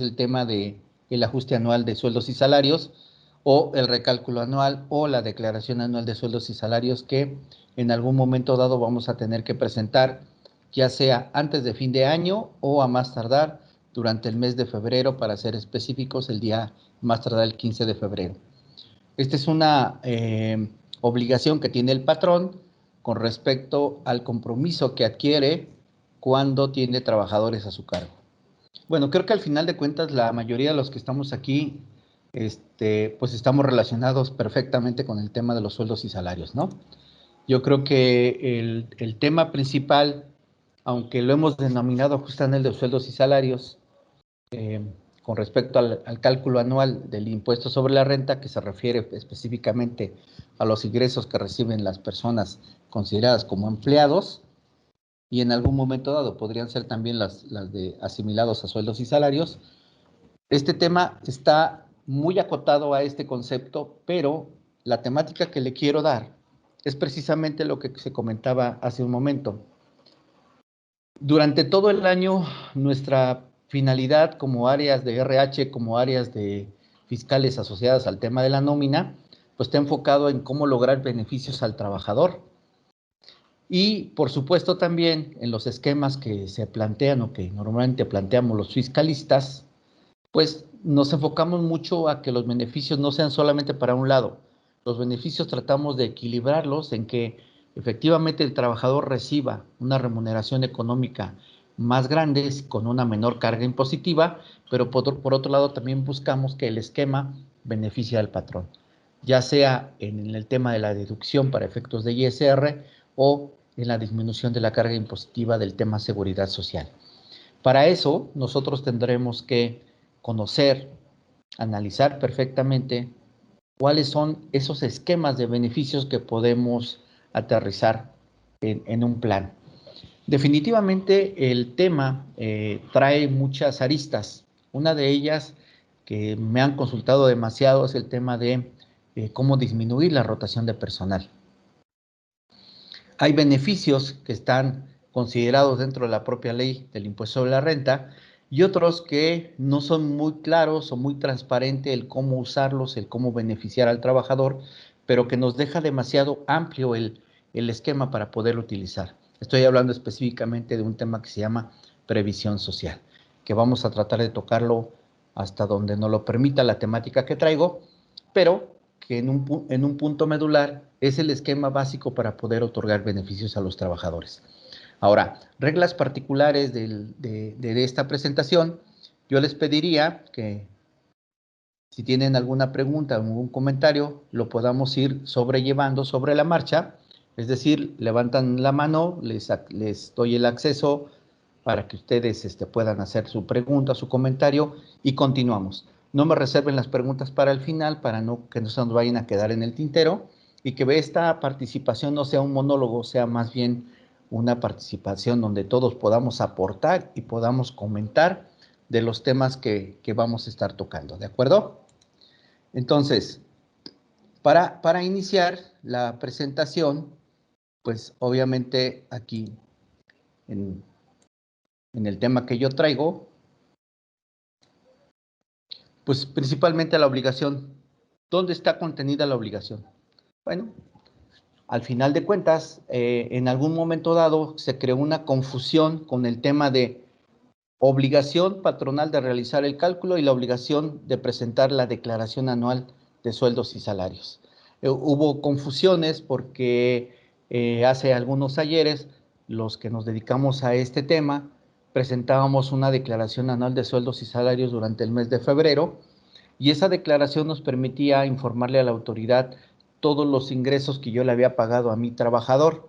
es el tema de el ajuste anual de sueldos y salarios, o el recálculo anual, o la declaración anual de sueldos y salarios que en algún momento dado vamos a tener que presentar, ya sea antes de fin de año o a más tardar durante el mes de febrero, para ser específicos, el día más tardar el 15 de febrero. Esta es una obligación que tiene el patrón con respecto al compromiso que adquiere cuando tiene trabajadores a su cargo. Bueno, creo que al final de cuentas la mayoría de los que estamos aquí, pues estamos relacionados perfectamente con el tema de los sueldos y salarios, ¿no? Yo creo que el tema principal, aunque lo hemos denominado justamente el de sueldos y salarios, eh, con respecto al cálculo anual del impuesto sobre la renta, que se refiere específicamente a los ingresos que reciben las personas consideradas como empleados, y en algún momento dado podrían ser también las de asimilados a sueldos y salarios. Este tema está muy acotado a este concepto, pero la temática que le quiero dar es precisamente lo que se comentaba hace un momento. Durante todo el año, nuestra finalidad como áreas de RH, como áreas de fiscales asociadas al tema de la nómina, pues está enfocado en cómo lograr beneficios al trabajador. Y, por supuesto, también en los esquemas que se plantean o que normalmente planteamos los fiscalistas, pues nos enfocamos mucho a que los beneficios no sean solamente para un lado. Los beneficios tratamos de equilibrarlos en que efectivamente el trabajador reciba una remuneración económica más grande con una menor carga impositiva, pero por otro lado también buscamos que el esquema beneficie al patrón, ya sea en el tema de la deducción para efectos de ISR o en la disminución de la carga impositiva del tema seguridad social. Para eso, nosotros tendremos que conocer, analizar perfectamente cuáles son esos esquemas de beneficios que podemos aterrizar en un plan. Definitivamente el tema trae muchas aristas. Una de ellas que me han consultado demasiado es el tema de cómo disminuir la rotación de personal. Hay beneficios que están considerados dentro de la propia ley del impuesto sobre la renta y otros que no son muy claros o muy transparentes el cómo usarlos, el cómo beneficiar al trabajador, pero que nos deja demasiado amplio el esquema para poder utilizar. Estoy hablando específicamente de un tema que se llama previsión social, que vamos a tratar de tocarlo hasta donde nos lo permita la temática que traigo, pero que en un punto medular es el esquema básico para poder otorgar beneficios a los trabajadores. Ahora, reglas particulares de esta presentación, yo les pediría que si tienen alguna pregunta o algún comentario, lo podamos ir sobrellevando sobre la marcha, es decir, levantan la mano, les doy el acceso para que ustedes puedan hacer su pregunta, su comentario y continuamos. No me reserven las preguntas para el final, para que no se nos vayan a quedar en el tintero y que esta participación no sea un monólogo, sea más bien una participación donde todos podamos aportar y podamos comentar de los temas que vamos a estar tocando, ¿de acuerdo? Entonces, para iniciar la presentación, pues obviamente aquí en el tema que yo traigo, pues principalmente la obligación. ¿Dónde está contenida la obligación? Bueno, al final de cuentas, en algún momento dado se creó una confusión con el tema de obligación patronal de realizar el cálculo y la obligación de presentar la declaración anual de sueldos y salarios. Hubo confusiones porque hace algunos ayeres, los que nos dedicamos a este tema, presentábamos una declaración anual de sueldos y salarios durante el mes de febrero, y esa declaración nos permitía informarle a la autoridad todos los ingresos que yo le había pagado a mi trabajador.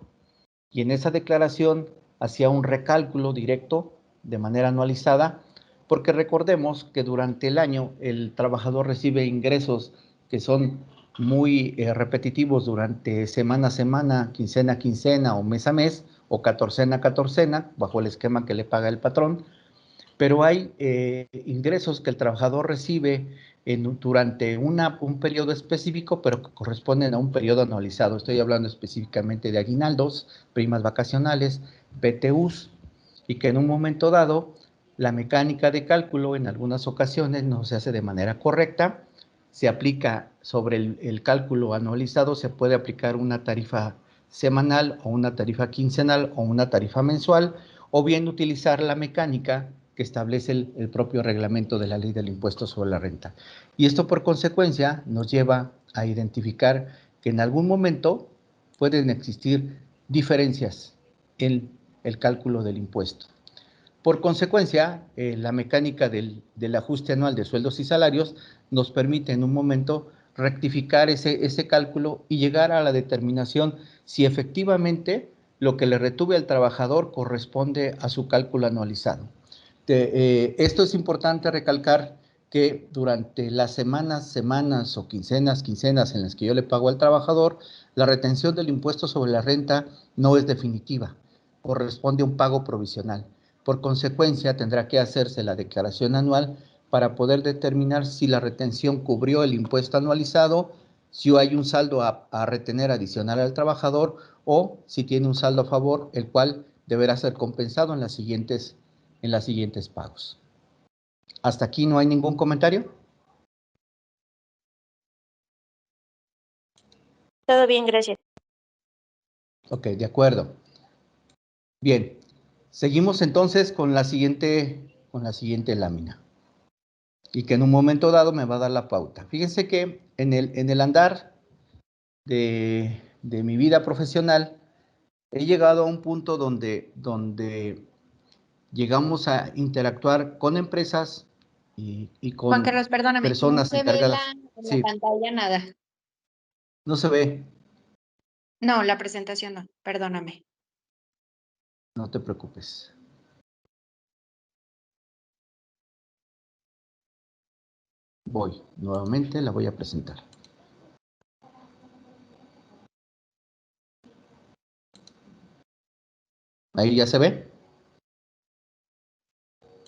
Y en esa declaración hacía un recálculo directo de manera anualizada, porque recordemos que durante el año el trabajador recibe ingresos que son muy repetitivos durante semana a semana, quincena a quincena o mes a mes o catorcena a catorcena, bajo el esquema que le paga el patrón, pero hay ingresos que el trabajador recibe durante un periodo específico, pero que corresponden a un periodo anualizado. Estoy hablando específicamente de aguinaldos, primas vacacionales, PTUs, y que en un momento dado La mecánica de cálculo en algunas ocasiones no se hace de manera correcta, se aplica sobre el cálculo anualizado, se puede aplicar una tarifa semanal o una tarifa quincenal o una tarifa mensual, o bien utilizar la mecánica que establece el propio reglamento de la ley del impuesto sobre la renta. Y esto por consecuencia nos lleva a identificar que en algún momento pueden existir diferencias en el cálculo del impuesto. Por consecuencia, la mecánica del ajuste anual de sueldos y salarios nos permite en un momento rectificar ese cálculo y llegar a la determinación si efectivamente lo que le retuve al trabajador corresponde a su cálculo anualizado. Esto es importante recalcar que durante las semanas o quincenas en las que yo le pago al trabajador, la retención del impuesto sobre la renta no es definitiva, corresponde a un pago provisional. Por consecuencia, tendrá que hacerse la declaración anual para poder determinar si la retención cubrió el impuesto anualizado, si hay un saldo a retener adicional al trabajador o si tiene un saldo a favor, el cual deberá ser compensado en las siguientes pagos. ¿Hasta aquí no hay ningún comentario? Todo bien, gracias. Ok, de acuerdo. Bien, seguimos entonces con la siguiente lámina. Y que en un momento dado me va a dar la pauta. Fíjense que en el andar de mi vida profesional he llegado a un punto donde llegamos a interactuar con empresas y con Juan Carlos, perdóname, no personas se ve encargadas. en la Sí, pantalla nada. no se ve, No, la presentación no, perdóname. no te preocupes. Voy, nuevamente la voy a presentar. Ahí ya se ve.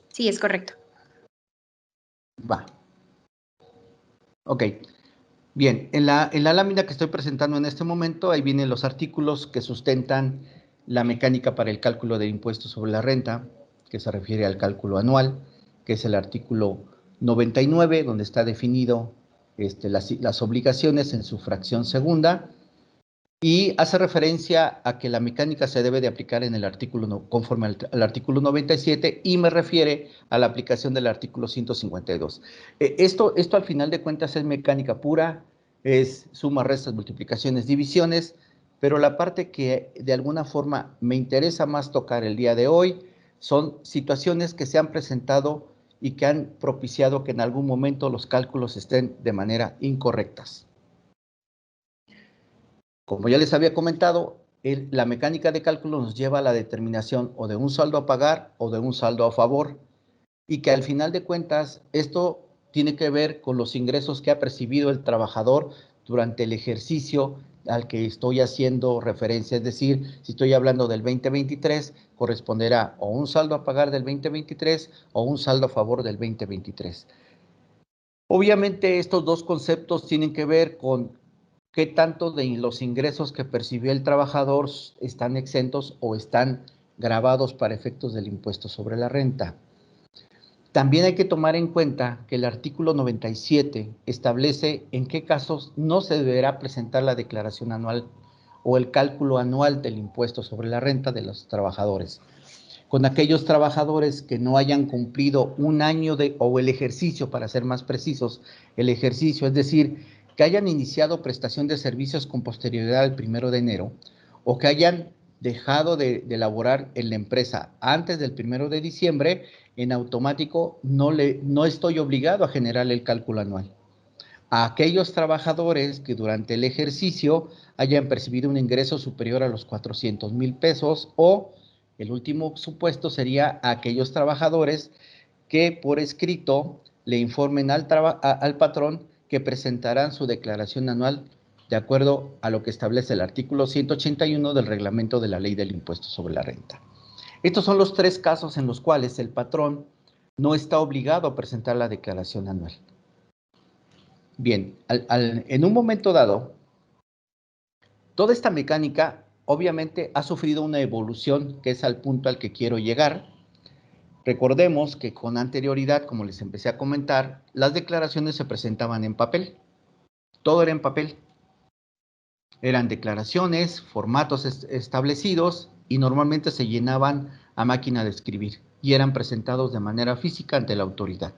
Sí, es correcto. Va. Ok. Bien, en la lámina que estoy presentando en este momento, ahí vienen los artículos que sustentan la mecánica para el cálculo del impuesto sobre la renta, que se refiere al cálculo anual, que es el artículo 99, donde está definido las obligaciones en su fracción segunda, y hace referencia a que la mecánica se debe de aplicar en el artículo, conforme al artículo 97, y me refiere a la aplicación del artículo 152. Esto al final de cuentas es mecánica pura, es sumas, restas, multiplicaciones, divisiones, pero la parte que de alguna forma me interesa más tocar el día de hoy son situaciones que se han presentado y que han propiciado que en algún momento los cálculos estén de manera incorrectas. Como ya les había comentado, la mecánica de cálculo nos lleva a la determinación o de un saldo a pagar o de un saldo a favor, y que al final de cuentas esto tiene que ver con los ingresos que ha percibido el trabajador durante el ejercicio al que estoy haciendo referencia. Es decir, si estoy hablando del 2023, corresponderá o un saldo a pagar del 2023 o un saldo a favor del 2023. Obviamente estos dos conceptos tienen que ver con qué tanto de los ingresos que percibió el trabajador están exentos o están gravados para efectos del impuesto sobre la renta. También hay que tomar en cuenta que el artículo 97 establece en qué casos no se deberá presentar la declaración anual o el cálculo anual del impuesto sobre la renta de los trabajadores. Con aquellos trabajadores que no hayan cumplido un año o el ejercicio, para ser más precisos, el ejercicio, es decir, que hayan iniciado prestación de servicios con posterioridad al 1 de enero o que hayan dejado de laborar en la empresa antes del 1 de diciembre, en automático no estoy obligado a generar el cálculo anual. A aquellos trabajadores que durante el ejercicio hayan percibido un ingreso superior a los 400,000 pesos, o el último supuesto sería a aquellos trabajadores que por escrito le informen al patrón que presentarán su declaración anual de acuerdo a lo que establece el artículo 181 del reglamento de la ley del impuesto sobre la renta. Estos son los tres casos en los cuales el patrón no está obligado a presentar la declaración anual. Bien, en un momento dado, toda esta mecánica obviamente ha sufrido una evolución, que es al punto al que quiero llegar, Recordemos que con anterioridad, como les empecé a comentar, las declaraciones se presentaban en papel. Todo era en papel. Eran declaraciones, formatos establecidos y normalmente se llenaban a máquina de escribir y eran presentados de manera física ante la autoridad.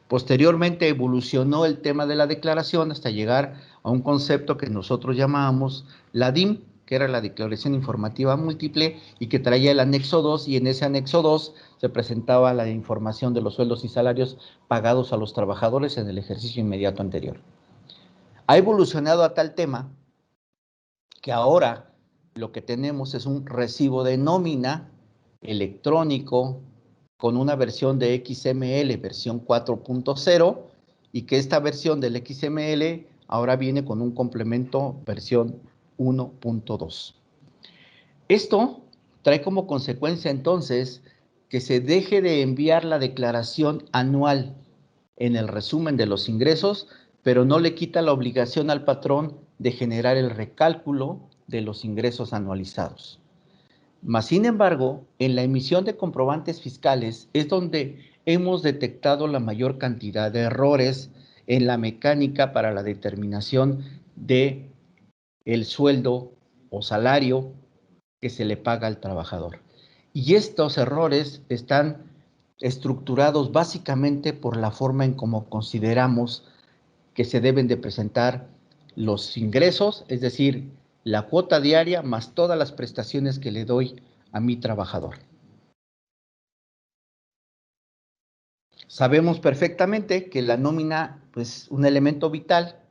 Posteriormente evolucionó el tema de la declaración hasta llegar a un concepto que nosotros llamábamos la DIM, que era la Declaración Informativa Múltiple y que traía el anexo 2, y en ese anexo 2 se presentaba la información de los sueldos y salarios pagados a los trabajadores en el ejercicio inmediato anterior. Ha evolucionado a tal tema que ahora lo que tenemos es un recibo de nómina electrónico con una versión de XML, versión 4.0, y que esta versión del XML ahora viene con un complemento versión 1.2. Esto trae como consecuencia entonces que se deje de enviar la declaración anual en el resumen de los ingresos, pero no le quita la obligación al patrón de generar el recálculo de los ingresos anualizados. Mas, sin embargo, en la emisión de comprobantes fiscales es donde hemos detectado la mayor cantidad de errores en la mecánica para la determinación de el sueldo o salario que se le paga al trabajador. Y estos errores están estructurados básicamente por la forma en cómo consideramos que se deben de presentar los ingresos, es decir, la cuota diaria más todas las prestaciones que le doy a mi trabajador. Sabemos perfectamente que la nómina es pues, un elemento vital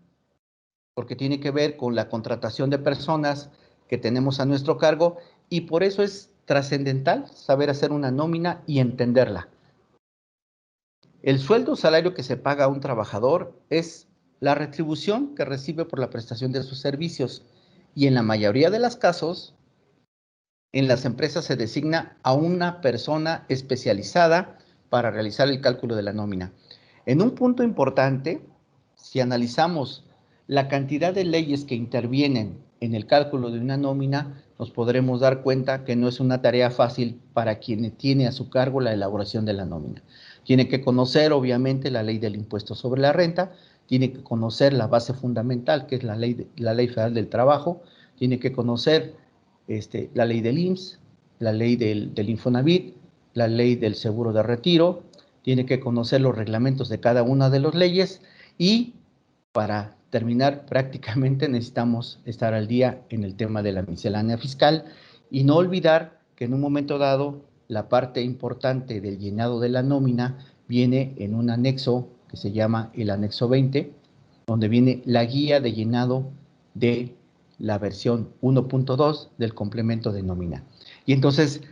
porque tiene que ver con la contratación de personas que tenemos a nuestro cargo y por eso es trascendental saber hacer una nómina y entenderla. El sueldo o salario que se paga a un trabajador es la retribución que recibe por la prestación de sus servicios y en la mayoría de los casos, en las empresas se designa a una persona especializada para realizar el cálculo de la nómina. En un punto importante, si analizamos la cantidad de leyes que intervienen en el cálculo de una nómina, nos podremos dar cuenta que no es una tarea fácil para quien tiene a su cargo la elaboración de la nómina. Tiene que conocer, obviamente, la ley del impuesto sobre la renta, tiene que conocer la base fundamental, que es la ley federal del trabajo, tiene que conocer la ley del IMSS, la ley del Infonavit, la ley del seguro de retiro, tiene que conocer los reglamentos de cada una de las leyes y para terminar prácticamente necesitamos estar al día en el tema de la miscelánea fiscal y no olvidar que en un momento dado la parte importante del llenado de la nómina viene en un anexo que se llama el anexo 20, donde viene la guía de llenado de la versión 1.2 del complemento de nómina. Y entonces,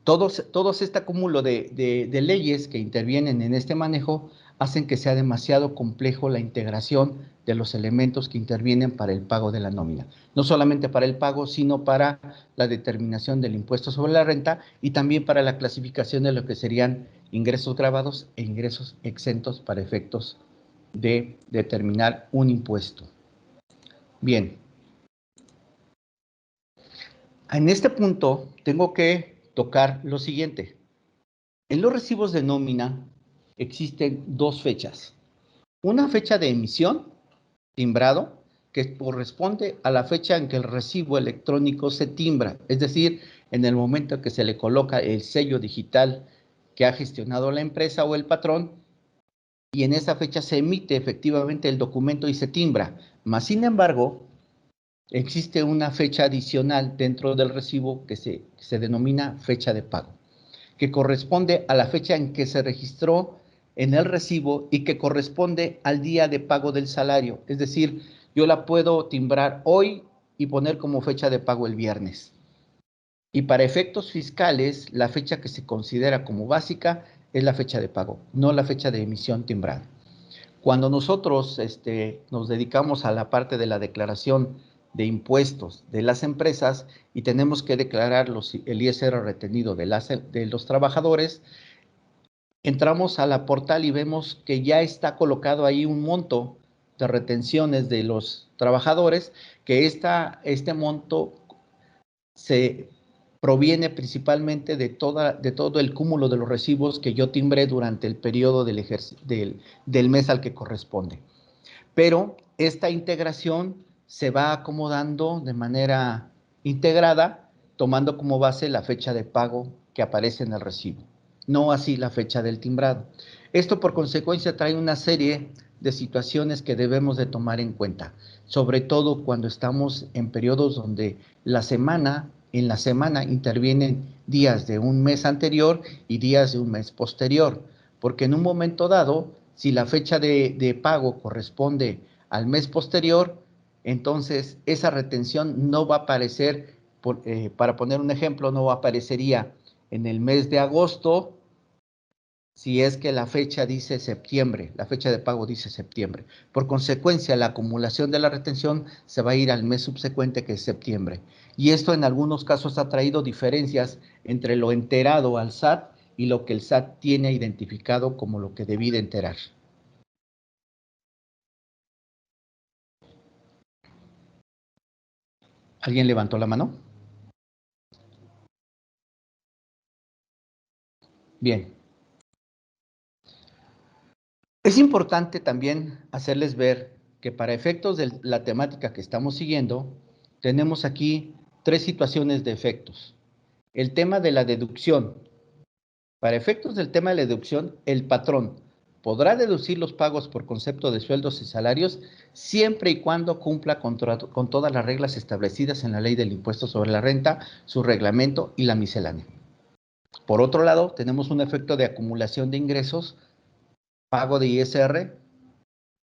todos este acúmulo de leyes que intervienen en este manejo hacen que sea demasiado complejo la integración de los elementos que intervienen para el pago de la nómina. No solamente para el pago, sino para la determinación del impuesto sobre la renta y también para la clasificación de lo que serían ingresos grabados e ingresos exentos para efectos de determinar un impuesto. Bien. En este punto tengo que tocar lo siguiente. En los recibos de nómina existen dos fechas. Una fecha de emisión, timbrado, que corresponde a la fecha en que el recibo electrónico se timbra, es decir, en el momento en que se le coloca el sello digital que ha gestionado la empresa o el patrón, y en esa fecha se emite efectivamente el documento y se timbra. Mas, sin embargo, existe una fecha adicional dentro del recibo que se denomina fecha de pago, que corresponde a la fecha en que se registró en el recibo y que corresponde al día de pago del salario. Es decir, yo la puedo timbrar hoy y poner como fecha de pago el viernes. Y para efectos fiscales, la fecha que se considera como básica es la fecha de pago, no la fecha de emisión timbrada. Cuando nosotros nos dedicamos a la parte de la declaración de impuestos de las empresas y tenemos que declarar el ISR retenido de los trabajadores, entramos a la portal y vemos que ya está colocado ahí un monto de retenciones de los trabajadores, que este monto se proviene principalmente de todo el cúmulo de los recibos que yo timbré durante el periodo del mes al que corresponde. Pero esta integración se va acomodando de manera integrada, tomando como base la fecha de pago que aparece en el recibo, no así la fecha del timbrado. Esto por consecuencia trae una serie de situaciones que debemos de tomar en cuenta, sobre todo cuando estamos en periodos donde en la semana intervienen días de un mes anterior y días de un mes posterior, porque en un momento dado, si la fecha de pago corresponde al mes posterior, entonces esa retención no va a aparecer, para poner un ejemplo, no aparecería en el mes de agosto, si es que la fecha dice septiembre, la fecha de pago dice septiembre. Por consecuencia, la acumulación de la retención se va a ir al mes subsecuente, que es septiembre. Y esto en algunos casos ha traído diferencias entre lo enterado al SAT y lo que el SAT tiene identificado como lo que debí de enterar. ¿Alguien levantó la mano? Bien. Es importante también hacerles ver que para efectos de la temática que estamos siguiendo, tenemos aquí 3 situaciones de efectos. El tema de la deducción. Para efectos del tema de la deducción, el patrón podrá deducir los pagos por concepto de sueldos y salarios siempre y cuando cumpla con todas las reglas establecidas en la Ley del Impuesto sobre la Renta, su reglamento y la miscelánea. Por otro lado, tenemos un efecto de acumulación de ingresos, pago de ISR.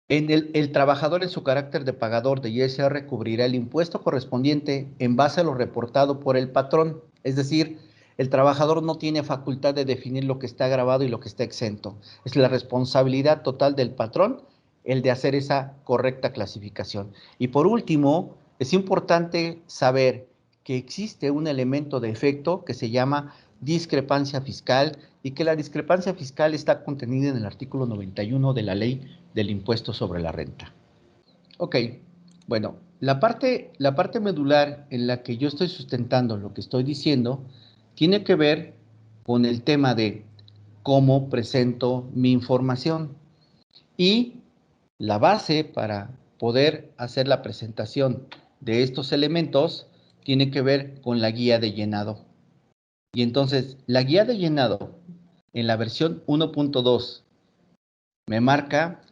El trabajador, en su carácter de pagador de ISR, cubrirá el impuesto correspondiente en base a lo reportado por el patrón. Es decir, el trabajador no tiene facultad de definir lo que está grabado y lo que está exento. Es la responsabilidad total del patrón el de hacer esa correcta clasificación. Y por último, es importante saber que existe un elemento de efecto que se llama discrepancia fiscal, y que la discrepancia fiscal está contenida en el artículo 91 de la Ley del Impuesto sobre la Renta. Ok, bueno, la parte medular en la que yo estoy sustentando lo que estoy diciendo tiene que ver con el tema de cómo presento mi información, y la base para poder hacer la presentación de estos elementos tiene que ver con la guía de llenado. Y entonces, la guía de llenado en la versión 1.2 me marca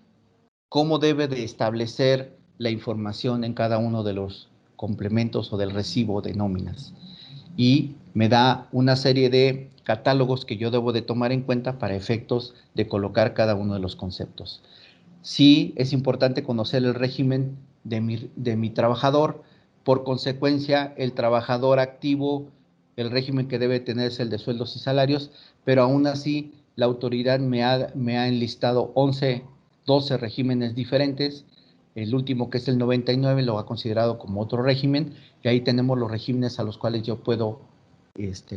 cómo debe de establecer la información en cada uno de los complementos o del recibo de nóminas. Y me da una serie de catálogos que yo debo de tomar en cuenta para efectos de colocar cada uno de los conceptos. Sí, es importante conocer el régimen de mi trabajador. Por consecuencia, el trabajador activo, el régimen que debe tener es el de sueldos y salarios, pero aún así la autoridad me ha enlistado 12 regímenes diferentes. El último, que es el 99, lo ha considerado como otro régimen, y ahí tenemos los regímenes a los cuales yo puedo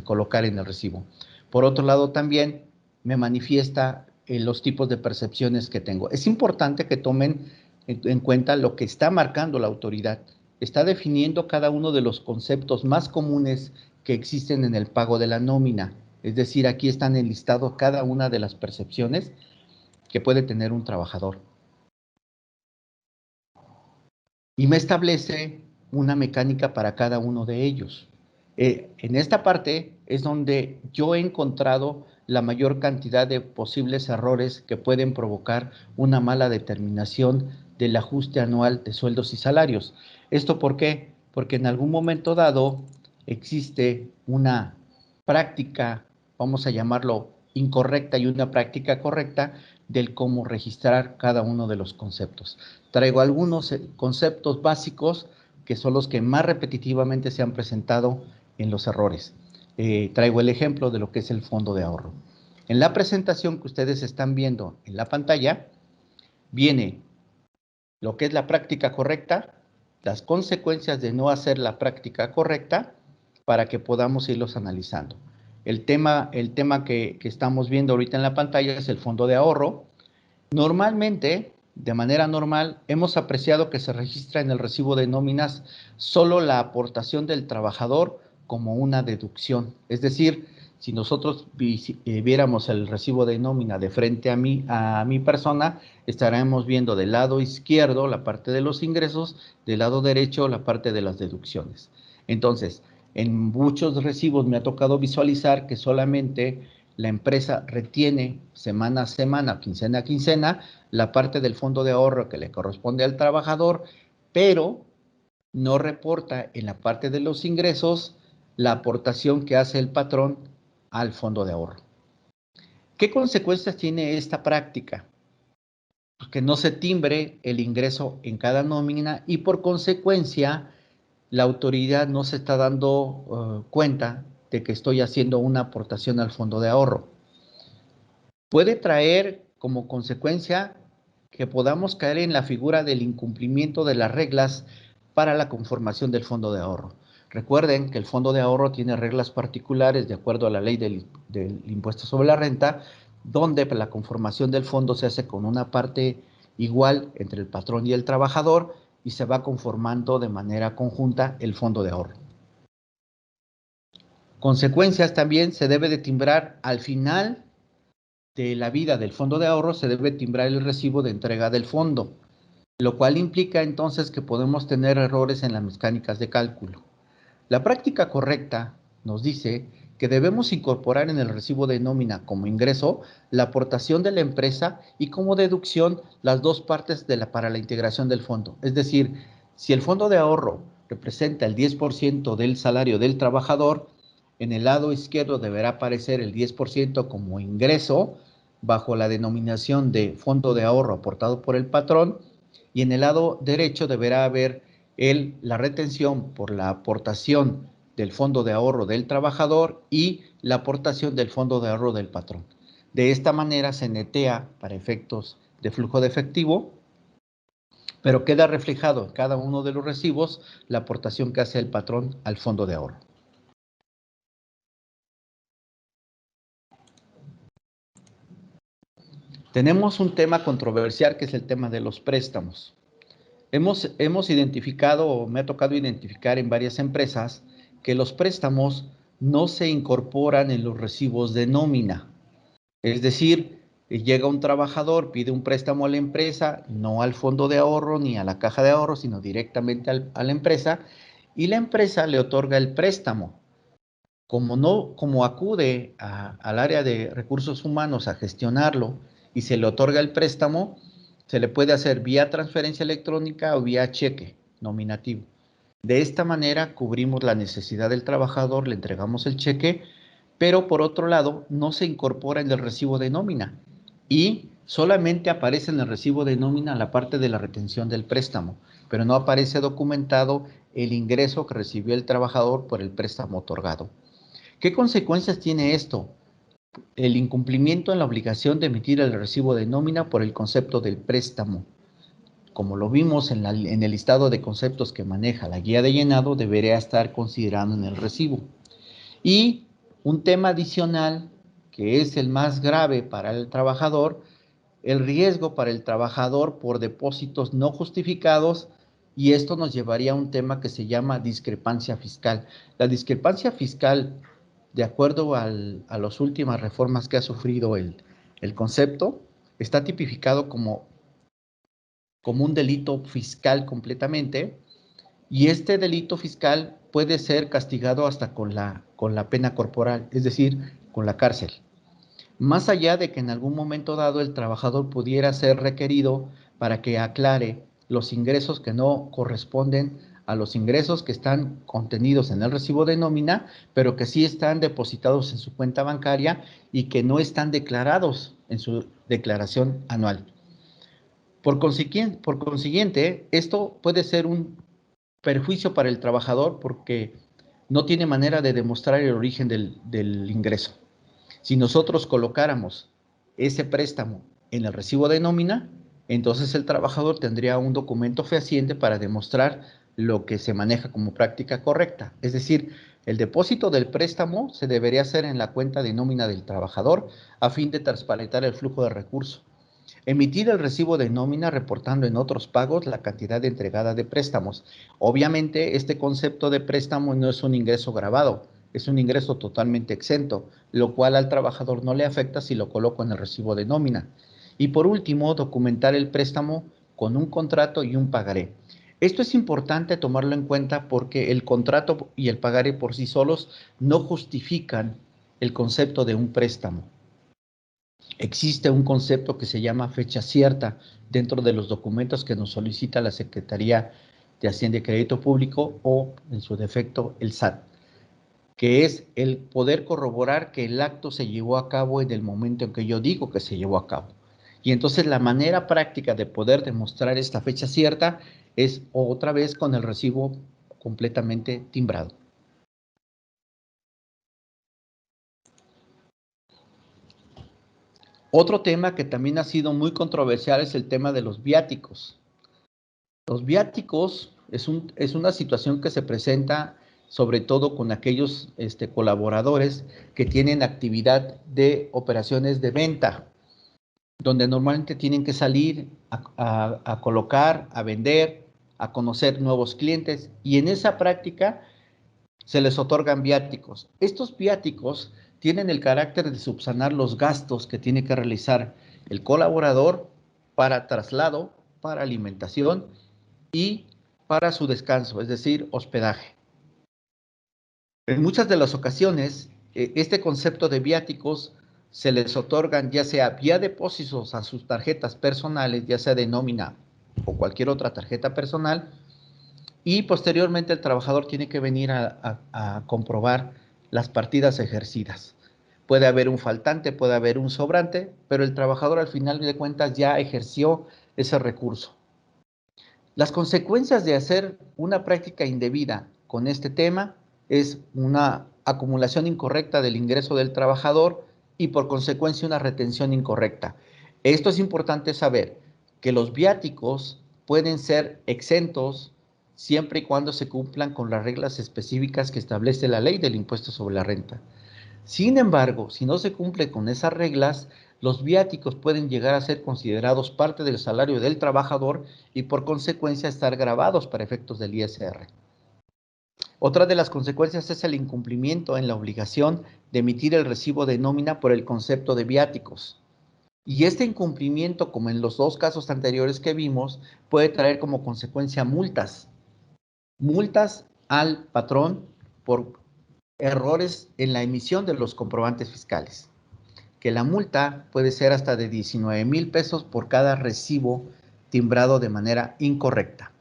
colocar en el recibo. Por otro lado, también me manifiesta los tipos de percepciones que tengo. Es importante que tomen en cuenta lo que está marcando la autoridad. Está definiendo cada uno de los conceptos más comunes que existen en el pago de la nómina. Es decir, aquí están enlistados cada una de las percepciones que puede tener un trabajador. Y me establece una mecánica para cada uno de ellos. En esta parte es donde yo he encontrado la mayor cantidad de posibles errores que pueden provocar una mala determinación del ajuste anual de sueldos y salarios. ¿Esto por qué? Porque en algún momento dado existe una práctica, vamos a llamarlo incorrecta, y una práctica correcta del cómo registrar cada uno de los conceptos. Traigo algunos conceptos básicos que son los que más repetitivamente se han presentado en los errores. Traigo el ejemplo de lo que es el fondo de ahorro. En la presentación que ustedes están viendo en la pantalla, viene lo que es la práctica correcta, las consecuencias de no hacer la práctica correcta, para que podamos irlos analizando. El tema que estamos viendo ahorita en la pantalla es el fondo de ahorro. Normalmente, de manera normal, hemos apreciado que se registra en el recibo de nóminas solo la aportación del trabajador como una deducción. Es decir, si nosotros viéramos el recibo de nómina de frente a mi persona, estaremos viendo del lado izquierdo la parte de los ingresos, del lado derecho la parte de las deducciones. Entonces, en muchos recibos me ha tocado visualizar que solamente la empresa retiene semana a semana, quincena a quincena, la parte del fondo de ahorro que le corresponde al trabajador, pero no reporta en la parte de los ingresos la aportación que hace el patrón al fondo de ahorro. ¿Qué consecuencias tiene esta práctica? Pues que no se timbre el ingreso en cada nómina y por consecuencia la autoridad no se está dando cuenta de que estoy haciendo una aportación al fondo de ahorro. Puede traer como consecuencia que podamos caer en la figura del incumplimiento de las reglas para la conformación del fondo de ahorro. Recuerden que el fondo de ahorro tiene reglas particulares de acuerdo a la ley del impuesto sobre la renta, donde la conformación del fondo se hace con una parte igual entre el patrón y el trabajador y se va conformando de manera conjunta el fondo de ahorro. Consecuencias también se debe de timbrar al final de la vida del fondo de ahorro, se debe timbrar el recibo de entrega del fondo, lo cual implica entonces que podemos tener errores en las mecánicas de cálculo. La práctica correcta nos dice que debemos incorporar en el recibo de nómina como ingreso la aportación de la empresa y como deducción las dos partes para la integración del fondo. Es decir, si el fondo de ahorro representa el 10% del salario del trabajador, en el lado izquierdo deberá aparecer el 10% como ingreso bajo la denominación de fondo de ahorro aportado por el patrón y en el lado derecho deberá haber la retención por la aportación del fondo de ahorro del trabajador y la aportación del fondo de ahorro del patrón. De esta manera se netea para efectos de flujo de efectivo, pero queda reflejado en cada uno de los recibos la aportación que hace el patrón al fondo de ahorro. Tenemos un tema controversial que es el tema de los préstamos. Hemos identificado, o me ha tocado identificar en varias empresas, que los préstamos no se incorporan en los recibos de nómina. Es decir, llega un trabajador, pide un préstamo a la empresa, no al fondo de ahorro ni a la caja de ahorro, sino directamente a la empresa, y la empresa le otorga el préstamo. Como acude al área de recursos humanos a gestionarlo y se le otorga el préstamo, se le puede hacer vía transferencia electrónica o vía cheque nominativo. De esta manera cubrimos la necesidad del trabajador, le entregamos el cheque, pero por otro lado no se incorpora en el recibo de nómina y solamente aparece en el recibo de nómina la parte de la retención del préstamo, pero no aparece documentado el ingreso que recibió el trabajador por el préstamo otorgado. ¿Qué consecuencias tiene esto? El incumplimiento en la obligación de emitir el recibo de nómina por el concepto del préstamo. Como lo vimos en el listado de conceptos que maneja la guía de llenado, debería estar considerado en el recibo. Y un tema adicional, que es el más grave para el trabajador, el riesgo para el trabajador por depósitos no justificados, y esto nos llevaría a un tema que se llama discrepancia fiscal. La discrepancia fiscal, de acuerdo a las últimas reformas que ha sufrido el concepto, está tipificado como un delito fiscal completamente, y este delito fiscal puede ser castigado hasta con la pena corporal, es decir, con la cárcel. Más allá de que en algún momento dado el trabajador pudiera ser requerido para que aclare los ingresos que no corresponden a los ingresos que están contenidos en el recibo de nómina, pero que sí están depositados en su cuenta bancaria y que no están declarados en su declaración anual. Por consiguiente, esto puede ser un perjuicio para el trabajador porque no tiene manera de demostrar el origen del ingreso. Si nosotros colocáramos ese préstamo en el recibo de nómina, entonces el trabajador tendría un documento fehaciente para demostrar lo que se maneja como práctica correcta. Es decir, el depósito del préstamo se debería hacer en la cuenta de nómina del trabajador a fin de transparentar el flujo de recursos. Emitir el recibo de nómina reportando en otros pagos la cantidad entregada de préstamos. Obviamente, este concepto de préstamo no es un ingreso grabado, es un ingreso totalmente exento, lo cual al trabajador no le afecta si lo coloco en el recibo de nómina. Y por último, documentar el préstamo con un contrato y un pagaré. Esto es importante tomarlo en cuenta porque el contrato y el pagaré por sí solos no justifican el concepto de un préstamo. Existe un concepto que se llama fecha cierta dentro de los documentos que nos solicita la Secretaría de Hacienda y Crédito Público o, en su defecto, el SAT, que es el poder corroborar que el acto se llevó a cabo en el momento en que yo digo que se llevó a cabo. Y entonces la manera práctica de poder demostrar esta fecha cierta es otra vez con el recibo completamente timbrado. Otro tema que también ha sido muy controversial es el tema de los viáticos. Los viáticos es una situación que se presenta sobre todo con aquellos colaboradores que tienen actividad de operaciones de venta, donde normalmente tienen que salir a colocar, a vender, a conocer nuevos clientes, y en esa práctica se les otorgan viáticos. Estos viáticos tienen el carácter de subsanar los gastos que tiene que realizar el colaborador para traslado, para alimentación y para su descanso, es decir, hospedaje. En muchas de las ocasiones, este concepto de viáticos se les otorgan ya sea vía depósitos a sus tarjetas personales, ya sea de nómina o cualquier otra tarjeta personal, y posteriormente el trabajador tiene que venir a comprobar las partidas ejercidas. Puede haber un faltante, puede haber un sobrante, pero el trabajador al final de cuentas ya ejerció ese recurso. Las consecuencias de hacer una práctica indebida con este tema es una acumulación incorrecta del ingreso del trabajador y por consecuencia una retención incorrecta. Esto es importante saber, que los viáticos pueden ser exentos siempre y cuando se cumplan con las reglas específicas que establece la ley del impuesto sobre la renta. Sin embargo, si no se cumple con esas reglas, los viáticos pueden llegar a ser considerados parte del salario del trabajador y por consecuencia estar gravados para efectos del ISR. Otra de las consecuencias es el incumplimiento en la obligación de emitir el recibo de nómina por el concepto de viáticos. Y este incumplimiento, como en los dos casos anteriores que vimos, puede traer como consecuencia multas. Multas al patrón por errores en la emisión de los comprobantes fiscales, que la multa puede ser hasta de 19,000 pesos por cada recibo timbrado de manera incorrecta.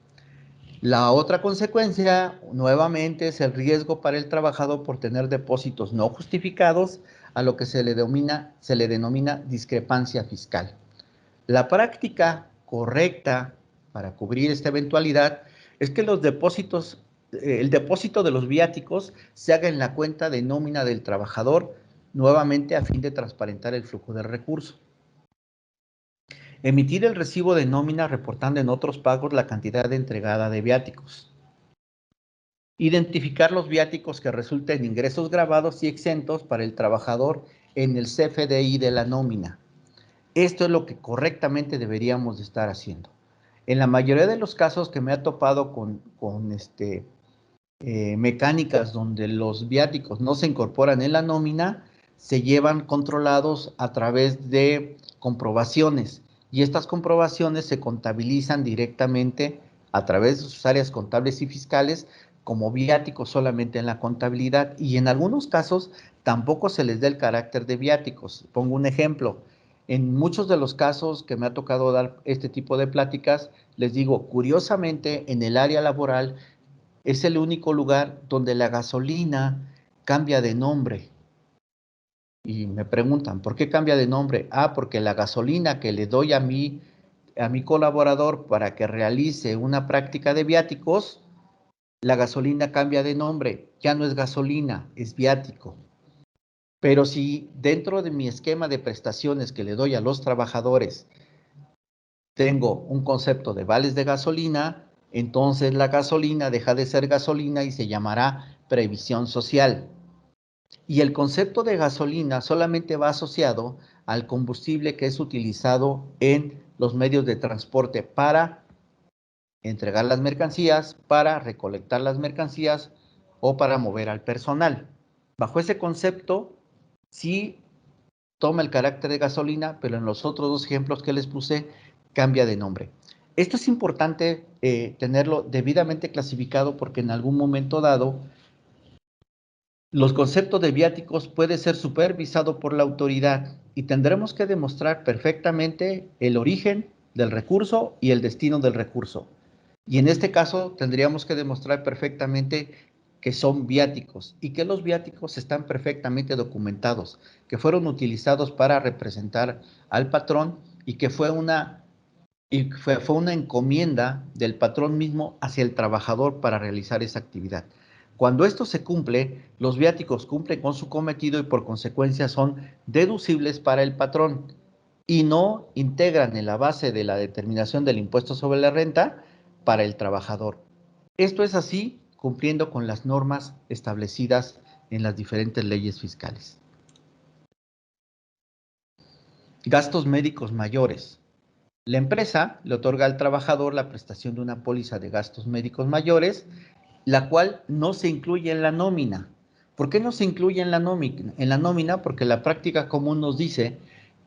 La otra consecuencia, nuevamente, es el riesgo para el trabajador por tener depósitos no justificados, a lo que se le denomina discrepancia fiscal. La práctica correcta para cubrir esta eventualidad es que los depósitos, el depósito de los viáticos se haga en la cuenta de nómina del trabajador, nuevamente a fin de transparentar el flujo de recursos. Emitir el recibo de nómina reportando en otros pagos la cantidad entregada de viáticos. Identificar los viáticos que resulten ingresos grabados y exentos para el trabajador en el CFDI de la nómina. Esto es lo que correctamente deberíamos de estar haciendo. En la mayoría de los casos que me ha topado con mecánicas donde los viáticos no se incorporan en la nómina, se llevan controlados a través de comprobaciones, y estas comprobaciones se contabilizan directamente a través de sus áreas contables y fiscales como viáticos solamente en la contabilidad, y en algunos casos tampoco se les da el carácter de viáticos. Pongo un ejemplo. En muchos de los casos que me ha tocado dar este tipo de pláticas, les digo, curiosamente, en el área laboral es el único lugar donde la gasolina cambia de nombre. Y me preguntan, ¿por qué cambia de nombre? Ah, porque la gasolina que le doy a mi colaborador para que realice una práctica de viáticos, la gasolina cambia de nombre. Ya no es gasolina, es viático. Pero si dentro de mi esquema de prestaciones que le doy a los trabajadores tengo un concepto de vales de gasolina, entonces la gasolina deja de ser gasolina y se llamará previsión social. Y el concepto de gasolina solamente va asociado al combustible que es utilizado en los medios de transporte para entregar las mercancías, para recolectar las mercancías o para mover al personal. Bajo ese concepto, sí toma el carácter de gasolina, pero en los otros dos ejemplos que les puse, cambia de nombre. Esto es importante tenerlo debidamente clasificado porque en algún momento dado los conceptos de viáticos pueden ser supervisados por la autoridad y tendremos que demostrar perfectamente el origen del recurso y el destino del recurso. Y en este caso tendríamos que demostrar perfectamente que son viáticos y que los viáticos están perfectamente documentados, que fueron utilizados para representar al patrón y que fue una encomienda del patrón mismo hacia el trabajador para realizar esa actividad. Cuando esto se cumple, los viáticos cumplen con su cometido y por consecuencia son deducibles para el patrón y no integran en la base de la determinación del impuesto sobre la renta para el trabajador. Esto es así cumpliendo con las normas establecidas en las diferentes leyes fiscales. Gastos médicos mayores. La empresa le otorga al trabajador la prestación de una póliza de gastos médicos mayores, la cual no se incluye en la nómina. ¿Por qué no se incluye en la nómina? En la nómina porque la práctica común nos dice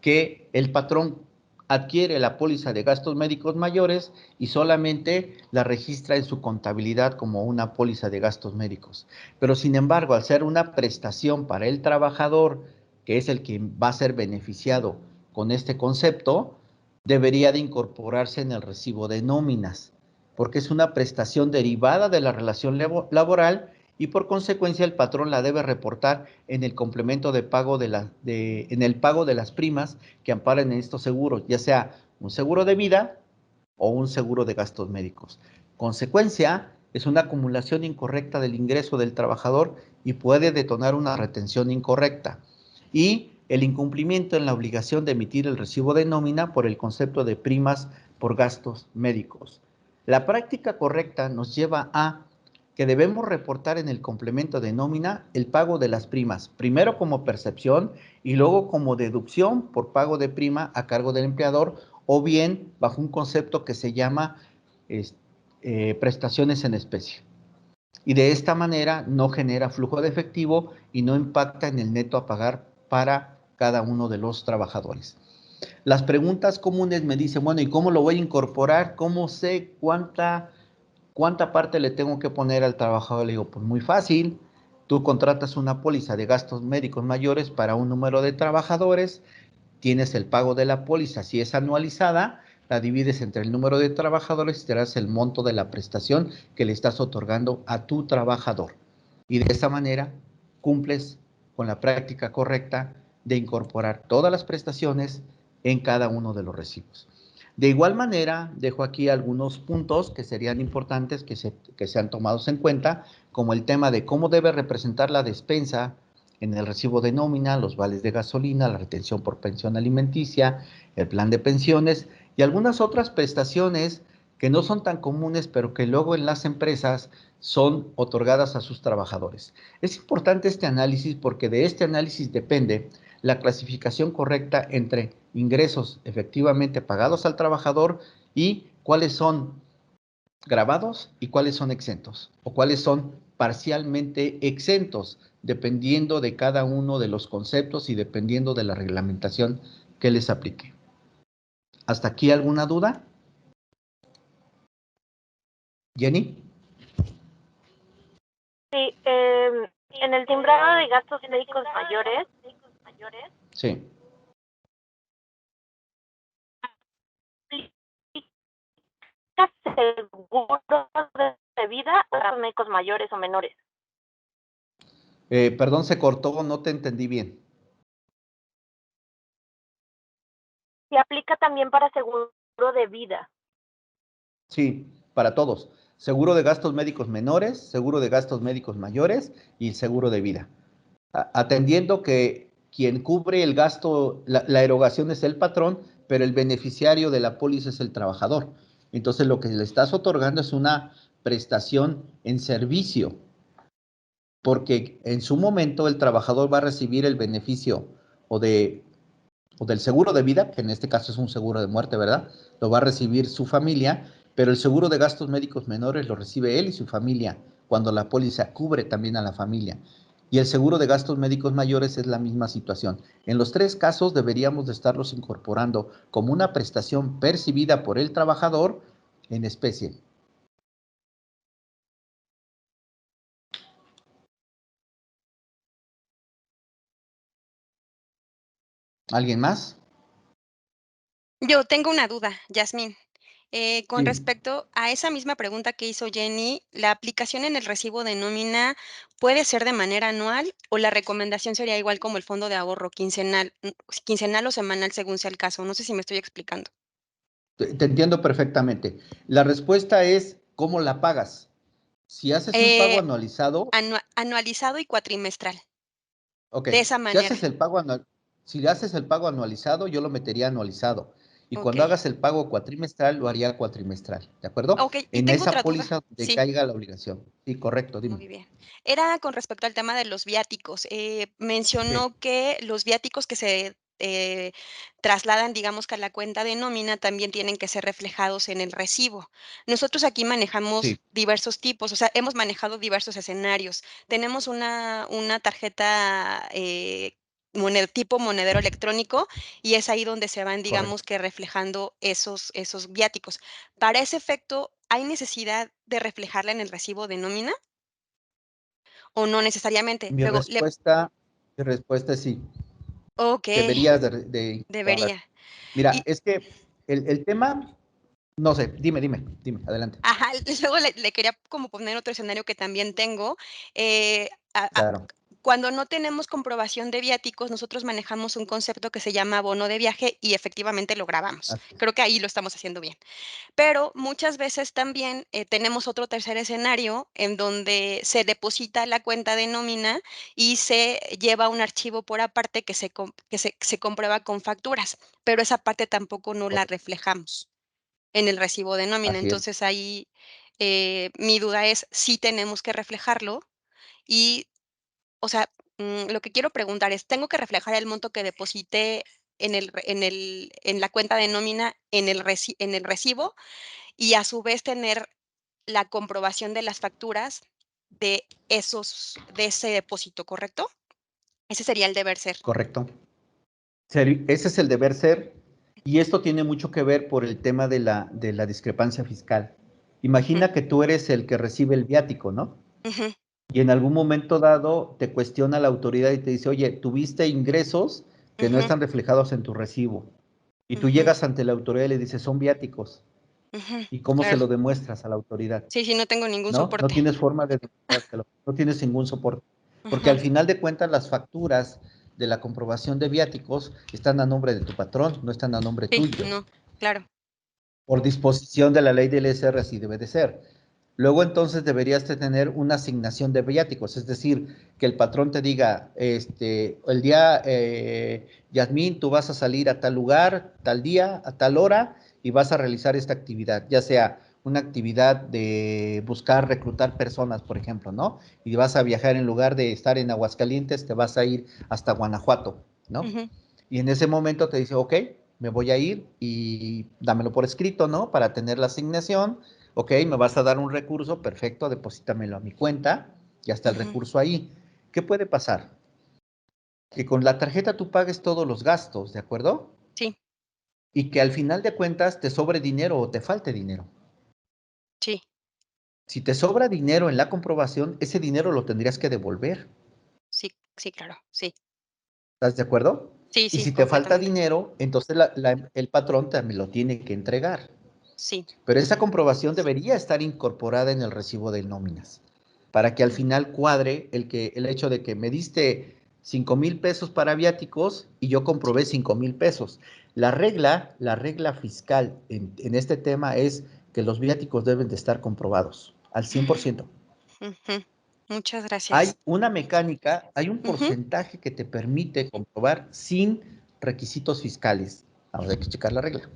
que el patrón adquiere la póliza de gastos médicos mayores y solamente la registra en su contabilidad como una póliza de gastos médicos. Pero sin embargo, al ser una prestación para el trabajador, que es el que va a ser beneficiado con este concepto, debería de incorporarse en el recibo de nóminas, porque es una prestación derivada de la relación laboral y por consecuencia el patrón la debe reportar en el complemento de pago en el pago de las primas que amparan en estos seguros, ya sea un seguro de vida o un seguro de gastos médicos. Consecuencia es una acumulación incorrecta del ingreso del trabajador y puede detonar una retención incorrecta. Y el incumplimiento en la obligación de emitir el recibo de nómina por el concepto de primas por gastos médicos. La práctica correcta nos lleva a que debemos reportar en el complemento de nómina el pago de las primas, primero como percepción y luego como deducción por pago de prima a cargo del empleador o bien bajo un concepto que se llama prestaciones en especie. Y de esta manera no genera flujo de efectivo y no impacta en el neto a pagar para cada uno de los trabajadores. Las preguntas comunes me dicen, bueno, ¿y cómo lo voy a incorporar? ¿Cómo sé cuánta parte le tengo que poner al trabajador? Le digo, pues muy fácil. Tú contratas una póliza de gastos médicos mayores para un número de trabajadores, tienes el pago de la póliza, si es anualizada, la divides entre el número de trabajadores y te das el monto de la prestación que le estás otorgando a tu trabajador. Y de esa manera cumples con la práctica correcta de incorporar todas las prestaciones en cada uno de los recibos. De igual manera, dejo aquí algunos puntos que serían importantes que sean tomados en cuenta, como el tema de cómo debe representar la despensa en el recibo de nómina, los vales de gasolina, la retención por pensión alimenticia, el plan de pensiones y algunas otras prestaciones que no son tan comunes, pero que luego en las empresas son otorgadas a sus trabajadores. Es importante este análisis porque de este análisis depende la clasificación correcta entre ingresos efectivamente pagados al trabajador y cuáles son grabados y cuáles son exentos o cuáles son parcialmente exentos, dependiendo de cada uno de los conceptos y dependiendo de la reglamentación que les aplique. ¿Hasta aquí alguna duda? Jenny. Sí, en el timbrado de gastos médicos mayores. Sí. ¿Seguro de vida o gastos médicos mayores o menores? Perdón, se cortó, no te entendí bien. Se aplica también para seguro de vida. Sí, para todos. Seguro de gastos médicos menores, seguro de gastos médicos mayores y seguro de vida. Atendiendo que quien cubre el gasto, la erogación es el patrón, pero el beneficiario de la póliza es el trabajador. Entonces lo que le estás otorgando es una prestación en servicio, porque en su momento el trabajador va a recibir el beneficio o del seguro de vida, que en este caso es un seguro de muerte, ¿verdad? Lo va a recibir su familia, pero el seguro de gastos médicos menores lo recibe él y su familia, cuando la póliza cubre también a la familia. Y el seguro de gastos médicos mayores es la misma situación. En los tres casos deberíamos de estarlos incorporando como una prestación percibida por el trabajador en especie. ¿Alguien más? Yo tengo una duda, Yasmín. Con Sí. respecto a esa misma pregunta que hizo Jenny, ¿la aplicación en el recibo de nómina puede ser de manera anual o la recomendación sería igual como el fondo de ahorro quincenal o semanal según sea el caso? No sé si me estoy explicando. Te entiendo perfectamente. La respuesta es, ¿cómo la pagas? Si haces un pago Eh, anualizado, Anualizado y cuatrimestral, ok, de esa si manera. haces el pago anual, si haces el pago anualizado, yo lo metería anualizado. Y Ok, cuando hagas el pago cuatrimestral, lo haría cuatrimestral, ¿de acuerdo? ok. Y En tengo esa otra duda. póliza donde Sí. caiga la obligación. Sí, correcto, dime. Muy bien. Era con respecto al tema de los viáticos. Sí, Mencionó que los viáticos que se trasladan, digamos que a la cuenta de nómina, también tienen que ser reflejados en el recibo. Nosotros aquí sí, manejamos diversos tipos, o sea, hemos manejado diversos escenarios. Tenemos una tarjeta tipo monedero electrónico y es ahí donde se van, digamos correcto. que reflejando esos viáticos. Para ese efecto, ¿hay necesidad de reflejarla en el recibo de nómina? O no necesariamente. Mi Luego le respuesta, mi respuesta es sí, okey, deberías de incorporar. debería. Mira, Y es que el tema, no sé, dime, adelante. ajá, luego le quería como poner otro escenario que también tengo, a Claro, cuando no tenemos comprobación de viáticos, nosotros manejamos un concepto que se llama bono de viaje y efectivamente lo grabamos. así es, Creo que ahí lo estamos haciendo bien. Pero muchas veces también, tenemos otro tercer escenario en donde se deposita la cuenta de nómina y se lleva un archivo por aparte que se comprueba con facturas, pero esa parte tampoco no la correcto, reflejamos en el recibo de nómina. así es, Entonces, ahí, mi duda es si tenemos que reflejarlo y, o sea, lo que quiero preguntar es, ¿tengo que reflejar el monto que deposité en la cuenta de nómina en el recibo? Y a su vez tener la comprobación de las facturas de ese depósito, ¿correcto? Ese sería el deber ser. correcto. Ese es el deber ser, y esto tiene mucho que ver por el tema de la discrepancia fiscal. Ujú, Imagina que tú eres el que recibe el viático, ¿no? ujú, Y en algún momento dado te cuestiona la autoridad y te dice, oye, tuviste ingresos que no ujú, están reflejados en tu recibo. Y tú ujú, llegas ante la autoridad y le dices, son viáticos. ujú. ¿Y cómo se Claro. lo demuestras a la autoridad? Sí, sí, no tengo ningún ¿No? No soporte. tienes forma de demostrártelo, no tienes ningún soporte. Porque Ujú. al final de cuentas las facturas de la comprobación de viáticos están a nombre de tu patrón, no están a nombre Sí, tuyo. no, claro. Por disposición de la ley del SR así debe de ser. Luego entonces deberías de tener una asignación de viáticos, es decir, que el patrón te diga, el día, Yasmín, tú vas a salir a tal lugar, tal día, a tal hora, y vas a realizar esta actividad, ya sea una actividad de buscar, reclutar personas, por ejemplo, ¿no? Y vas a viajar en lugar de estar en Aguascalientes, te vas a ir hasta Guanajuato, ¿no? Ujú, Y en ese momento te dice, ok, me voy a ir y dámelo por escrito, ¿no? Para tener la asignación. Ok, me vas a dar un recurso, perfecto, deposítamelo a mi cuenta, ya está el ujú. recurso ahí. ¿Qué puede pasar? Que con la tarjeta tú pagues todos los gastos, ¿de acuerdo? Sí, Y que al final de cuentas te sobre dinero o te falte dinero. sí, Si te sobra dinero en la comprobación, ese dinero lo tendrías que devolver. sí, sí, claro, sí. ¿Estás de acuerdo? Sí, Y sí, si te falta completamente. dinero, entonces el patrón también lo tiene que entregar. Sí. Pero esa comprobación debería estar incorporada en el recibo de nóminas, para que al Ujú, final cuadre el hecho de que me diste 5,000 pesos para viáticos y yo sí. comprobé 5,000 pesos. La regla fiscal en este tema es que los viáticos deben de estar comprobados al 100%. Ujú. Muchas Hay gracias. una mecánica, hay un Ujú, porcentaje que te permite comprobar sin requisitos fiscales. Ahora hay que checar la regla.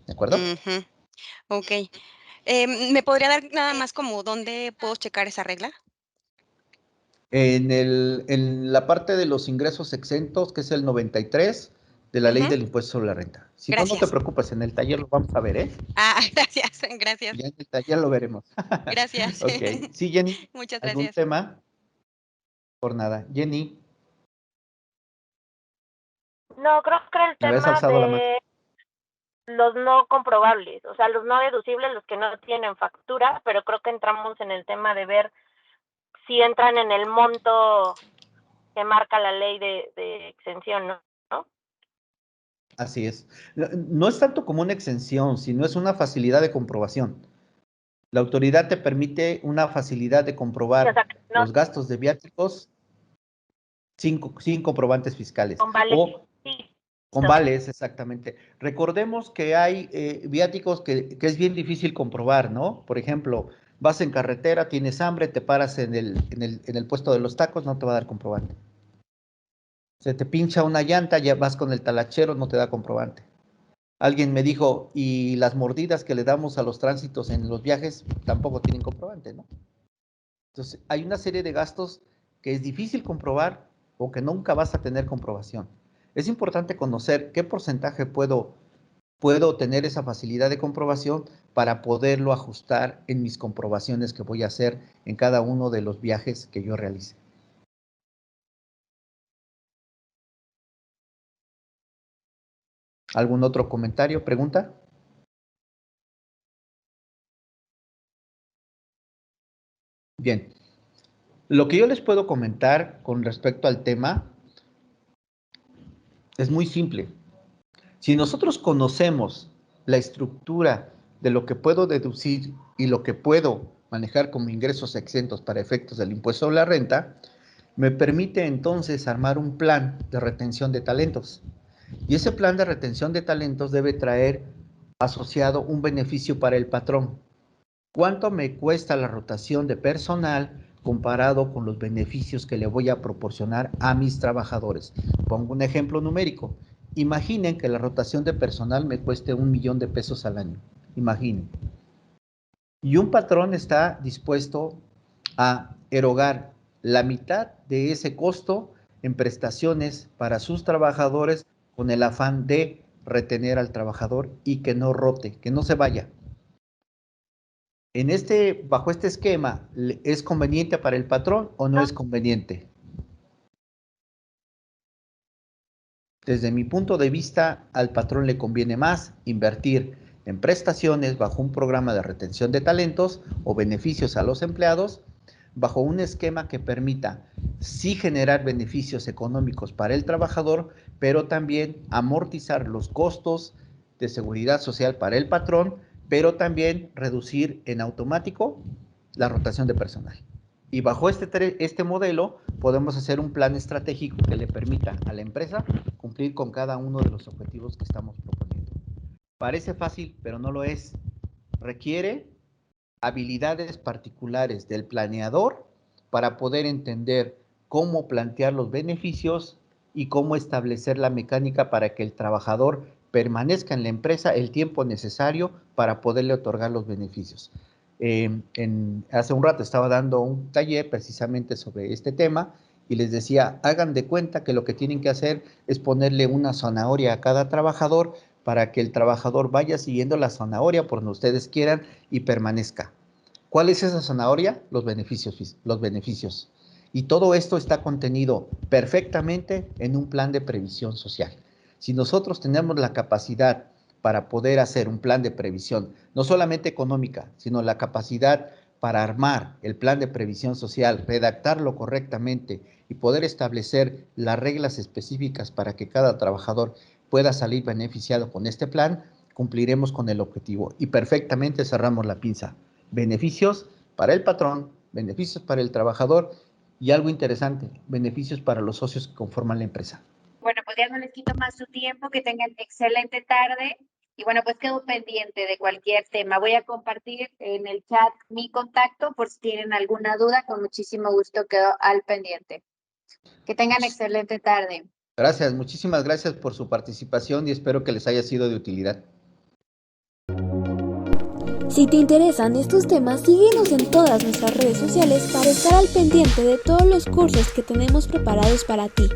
¿De acuerdo? ujú. Okey. ¿Me podría dar nada más como dónde puedo checar esa regla? En la parte de los ingresos exentos, que es el 93 de la ley Ujú. del impuesto sobre la renta. Si no, no te Gracias. preocupes, en el taller lo vamos a ver, ¿eh? Gracias, gracias, Ya en el taller lo veremos. gracias. Ok. Sí, Jenny, Muchas ¿algún gracias. tema? Por nada. Jenny, No, creo que era el me habías tema alzado la mano. de los no comprobables, o sea, los no deducibles, los que no tienen factura, pero creo que entramos en el tema de ver si entran en el monto que marca la ley de exención, ¿no? Así es. No es tanto como una exención, sino es una facilidad de comprobación. La autoridad te permite una facilidad de Sí, o sea, comprobar no los gastos de viáticos sin comprobantes fiscales con vale. o Sí, con vales, exactamente. Recordemos que hay viáticos que es bien difícil comprobar, ¿no? Por ejemplo, vas en carretera, tienes hambre, te paras en el puesto de los tacos, no te va a dar comprobante. Se te pincha una llanta, ya vas con el talachero, no te da comprobante. Alguien me dijo, y las mordidas que le damos a los tránsitos en los viajes tampoco tienen comprobante, ¿no? Entonces, hay una serie de gastos que es difícil comprobar o que nunca vas a tener comprobación. Es importante conocer qué porcentaje puedo tener esa facilidad de comprobación para poderlo ajustar en mis comprobaciones que voy a hacer en cada uno de los viajes que yo realice. ¿Algún otro comentario, pregunta? Bien, lo que yo les puedo comentar con respecto al tema es muy simple. Si nosotros conocemos la estructura de lo que puedo deducir y lo que puedo manejar como ingresos exentos para efectos del impuesto sobre la renta, me permite entonces armar un plan de retención de talentos. Y ese plan de retención de talentos debe traer asociado un beneficio para el patrón. ¿Cuánto me cuesta la rotación de personal comparado con los beneficios que le voy a proporcionar a mis trabajadores? Pongo un ejemplo numérico. Imaginen que la rotación de personal me cueste 1,000,000 de pesos al año. Imaginen. Y un patrón está dispuesto a erogar la mitad de ese costo en prestaciones para sus trabajadores con el afán de retener al trabajador y que no rote, que no se vaya. Bajo este esquema, ¿es conveniente para el patrón o no es conveniente? Desde mi punto de vista, al patrón le conviene más invertir en prestaciones bajo un programa de retención de talentos o beneficios a los empleados, bajo un esquema que permita sí generar beneficios económicos para el trabajador, pero también amortizar los costos de seguridad social para el patrón, pero también reducir en automático la rotación de personal. Y bajo este modelo podemos hacer un plan estratégico que le permita a la empresa cumplir con cada uno de los objetivos que estamos proponiendo. Parece fácil, pero no lo es. Requiere habilidades particulares del planeador para poder entender cómo plantear los beneficios y cómo establecer la mecánica para que el trabajador permanezca en la empresa el tiempo necesario para poderle otorgar los beneficios. Hace un rato estaba dando un taller precisamente sobre este tema y les decía, hagan de cuenta que lo que tienen que hacer es ponerle una zanahoria a cada trabajador para que el trabajador vaya siguiendo la zanahoria por donde ustedes quieran y permanezca. ¿Cuál es esa zanahoria? Los beneficios, los beneficios. Y todo esto está contenido perfectamente en un plan de previsión social. Si nosotros tenemos la capacidad para poder hacer un plan de previsión, no solamente económica, sino la capacidad para armar el plan de previsión social, redactarlo correctamente y poder establecer las reglas específicas para que cada trabajador pueda salir beneficiado con este plan, cumpliremos con el objetivo y perfectamente cerramos la pinza. Beneficios para el patrón, beneficios para el trabajador y algo interesante, beneficios para los socios que conforman la empresa. Bueno, pues ya no les quito más su tiempo, que tengan excelente tarde. Y bueno, pues quedo pendiente de cualquier tema. Voy a compartir en el chat mi contacto por si tienen alguna duda. Con muchísimo gusto quedo al pendiente. Que tengan excelente tarde. Gracias, muchísimas gracias por su participación y espero que les haya sido de utilidad. Si te interesan estos temas, síguenos en todas nuestras redes sociales para estar al pendiente de todos los cursos que tenemos preparados para ti.